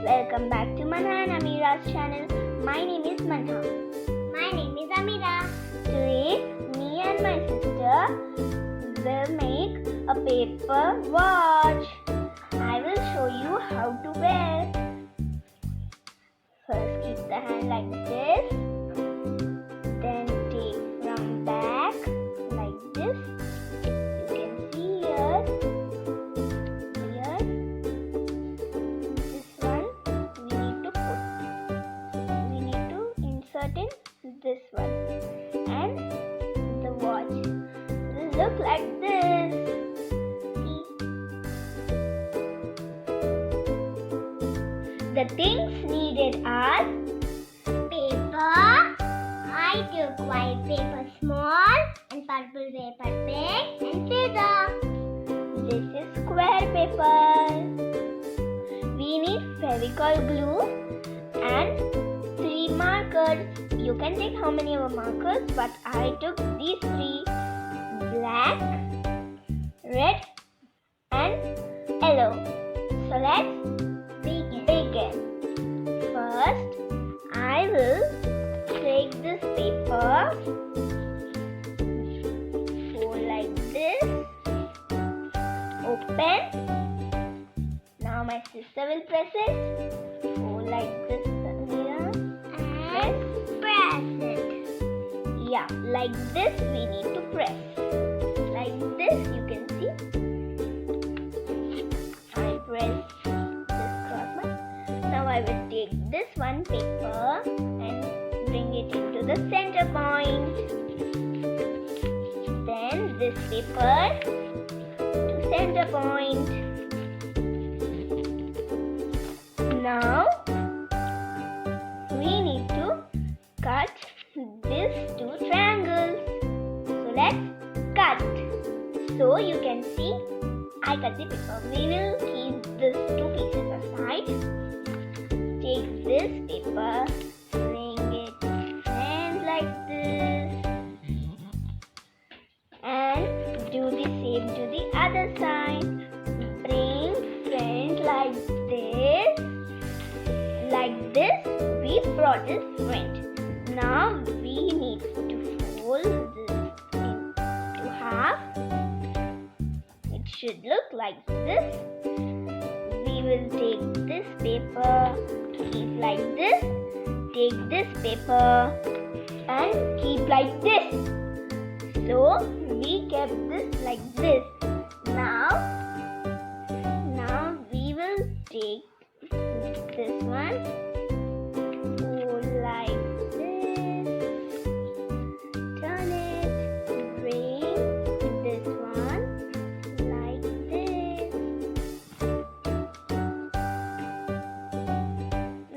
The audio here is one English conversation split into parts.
Welcome back to Manha and Amira's channel. My name is Manha. My name is Amira. Today, me and my sister will make a paper watch. I will show you how to wear. First, keep the hand like this. Then take from back like this. You can see here. This one we need to insert in this one, and the watch will look like this. See? The things needed are Paper. I took white paper small and purple paper big and scissors. This is square paper. We need Fevicol glue and 3 markers. You can take how many of markers, but I took these 3: black, red and yellow. So let's begin. First, I will take this paper, fold like this, open. Now my sister will press it. Fold like this here. And press it. Yeah, like this we need to press. Like this you can see. I press this cross one. Now I will take this one paper and bring it into the center point. Then this paper to center point. Now we need to cut these 2 triangles. So let's cut. So you can see I cut the paper. We will keep these 2 pieces aside. Take this paper, bring it bend like this, and do the same to the other side. Bring front like this. Like this, we brought this front. Now we need to fold this into half. It should look like this. We will take this paper, keep like this. Take this paper and keep like this. So we kept this like this. Now we will take this one, fold like this, turn it, bring this one like this,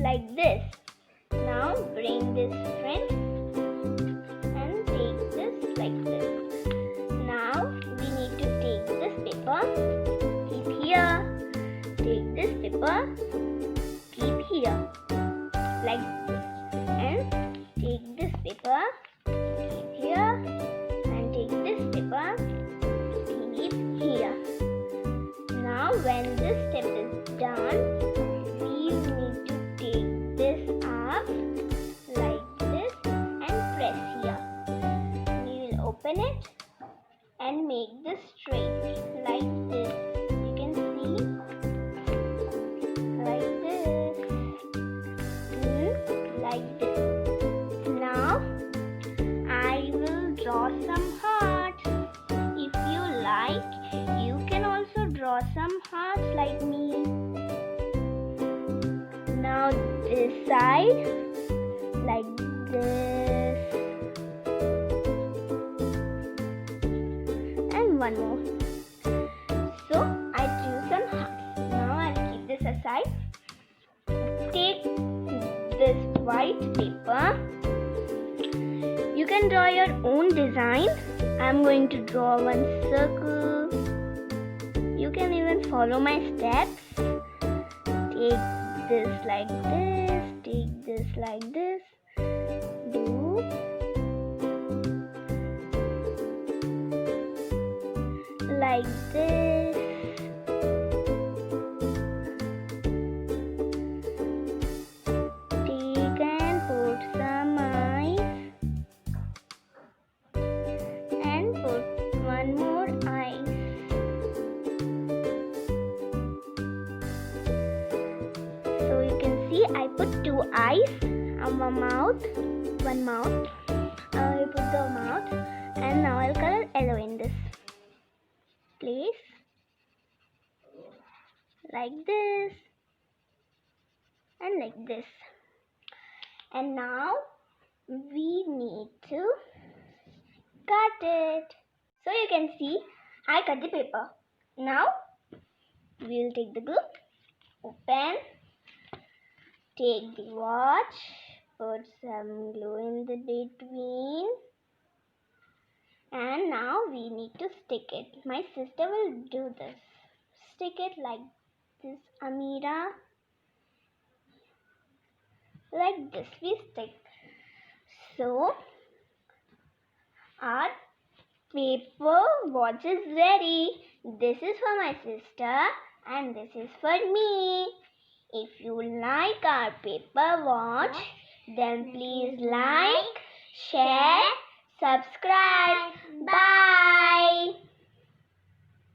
like this. Now bring this front and take this like this. Now we need to take this paper, keep here, take this paper, keep here like this, and take this paper, keep here, and take this paper, keep here. Now when this step is done, we need to take this up like this and press here. We will open it and make this straight like this. You can see like this, like this. Now I will draw some hearts. If you like, you can also draw some hearts like me. Now this side like this, and one more. So I drew some hearts. Now I'll keep this aside. Take this white paper. You can draw your own design. I'm going to draw one circle. You can even follow my steps. Take this like this. Take this like this. Do like this. see, I put 2 eyes and one mouth. I put the mouth, and now I'll color yellow in this place, like this and like this. And now we need to cut it. So you can see, I cut the paper. Now we'll take the glue, open, take the watch, put some glue in the between, and now we need to stick it. My sister will do this. Stick it like this, Amira. Like this we stick. So our paper watch is ready. This is for my sister and this is for me. If you like our paper watch, then please like, share, subscribe. Bye.